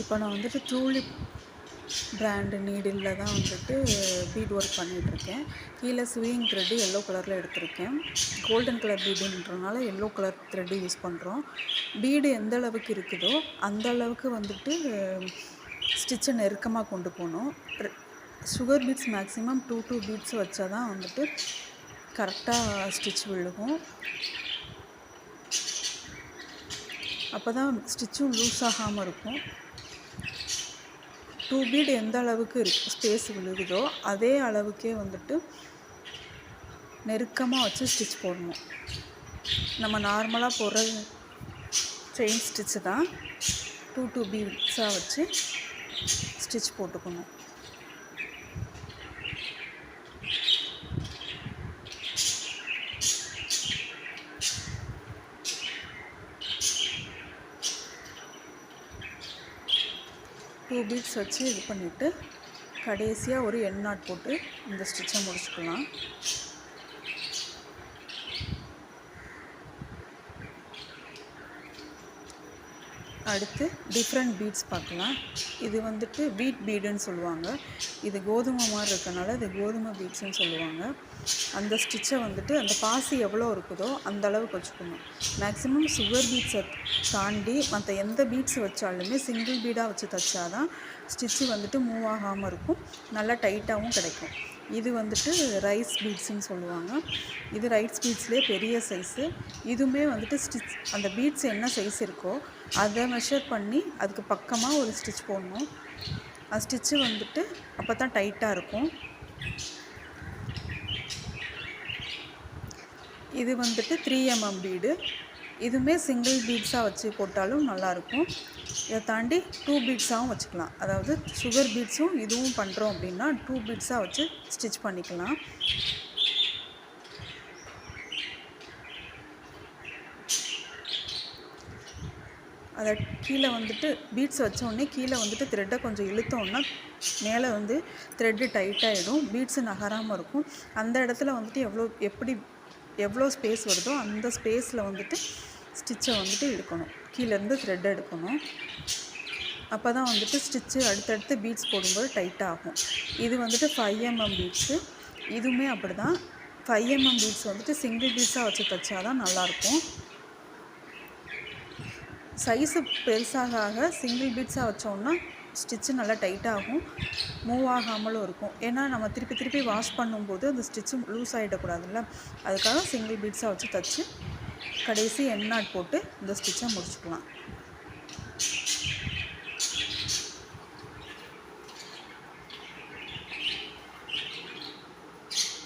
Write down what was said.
இப்போ நான் வந்துட்டு டூலிப் பிராண்டு நீடிலில் தான் வந்துட்டு பீட் ஒர்க் பண்ணிகிட்ருக்கேன். கீழே ஸ்விங் த்ரெட்டு எல்லோ கலரில் எடுத்திருக்கேன். கோல்டன் கலர் பீடுன்றனால எல்லோ கலர் த்ரெட்டு யூஸ் பண்ணுறோம். பீடு எந்த அளவுக்கு இருக்குதோ அந்த அளவுக்கு வந்துட்டு ஸ்டிச்சை நெருக்கமாக கொண்டு போகணும். சுகர் பீட்ஸ் மேக்ஸிமம் 2 பீட்ஸ் வச்சா தான் வந்துட்டு கரெக்டாக ஸ்டிச் விழுகும். அப்போ தான் ஸ்டிச்சும் லூஸ் ஆகாமல் இருக்கும். 2 பீட் எந்த அளவுக்கு ஸ்பேஸ் விழுகுதோ அதே அளவுக்கே வந்துட்டு நெருக்கமாக வச்சு ஸ்டிச் போடணும். நம்ம நார்மலாக போடுற செயின் ஸ்டிச்சு தான் 2 பீட்ஸாக வச்சு ஸ்டிச் போட்டுக்கணும். டூ பீட்ஸ் வச்சு இது பண்ணிவிட்டு கடைசியாக ஒரு எண்ட் நாட் போட்டு இந்த ஸ்டிச்சை முடிச்சுக்கலாம். அடுத்து டிஃப்ரெண்ட் பீட்ஸ் பார்க்கலாம். இது வந்துட்டு வீட் பீடுன்னு சொல்லுவாங்க. இது கோதுமை மாதிரி இருக்கனால இது கோதுமை பீட்ஸ்ன்னு சொல்லுவாங்க. அந்த ஸ்டிச்சை வந்துட்டு அந்த பாசி எவ்வளோ இருக்குதோ அந்த அளவுக்கு வச்சுக்கணும். மேக்ஸிமம் சுகர் பீட்ஸை தாண்டி மற்ற எந்த பீட்ஸ் வச்சாலுமே சிங்கிள் பீடாக வச்சு தைச்சாதான் ஸ்டிச்சு வந்துட்டு மூவ் ஆகாமல் இருக்கும், நல்லா டைட்டாகவும் கிடைக்கும். இது வந்துட்டு ரைஸ் பீட்ஸுன்னு சொல்லுவாங்க. இது ரைஸ் பீட்ஸ்லேயே பெரிய சைஸு. இதுவுமே வந்துட்டு ஸ்டிச் அந்த பீட்ஸ் என்ன சைஸ் இருக்கோ அதை மெஷர் பண்ணி அதுக்கு பக்கமாக ஒரு ஸ்டிச் போடணும். அந்த ஸ்டிச்சு வந்துட்டு அப்போ தான் டைட்டாக இருக்கும். இது வந்துட்டு 3 mm பீடு. இதுவுமே சிங்கிள் பீட்ஸாக வச்சு போட்டாலும் நல்லாயிருக்கும். இதை தாண்டி 2 பீட்ஸாகவும் வச்சுக்கலாம். அதாவது சுகர் பீட்ஸும் இதுவும் பண்ணுறோம் அப்படின்னா 2 பீட்ஸாக வச்சு ஸ்டிச் பண்ணிக்கலாம். அதை கீழே வந்துட்டு பீட்ஸ் வச்சோடனே கீழே வந்துட்டு த்ரெட்டை கொஞ்சம் இழுத்தோன்னா மேலே வந்து த்ரெட்டு டைட்டாகிடும், பீட்ஸு நகராமல் இருக்கும். அந்த இடத்துல வந்துட்டு எவ்வளோ ஸ்பேஸ் வருதோ அந்த ஸ்பேஸில் வந்துட்டு ஸ்டிச்சை வந்துட்டு எடுக்கணும், கீழேருந்து த்ரெட்டை எடுக்கணும். அப்போ தான் வந்துட்டு ஸ்டிச்சு அடுத்தடுத்து பீட்ஸ் போடும்போது டைட்டாக ஆகும். இது வந்துட்டு 5 mm பீட்ஸு. இதுவுமே அப்படி தான். 5 mm பீட்ஸ் வந்துட்டு சிங்கிள் பீட்ஸாக வச்சு தைச்சா தான் நல்லாயிருக்கும். சைஸு பெருசாக சிங்கிள் பீட்ஸாக வச்சோன்னா ஸ்டிச்சு நல்லா டைட்டாகும், மூவ் ஆகாமலும் இருக்கும். ஏன்னா நம்ம திருப்பி வாஷ் பண்ணும்போது அந்த ஸ்டிச்சு லூஸ் ஆகிடக்கூடாதுல்ல, அதுக்காக சிங்கிள் பீட்ஸாக வச்சு தைச்சி கடைசி எண்ட் நாட் போட்டு இந்த ஸ்டிச்சை முடிச்சுக்கலாம்.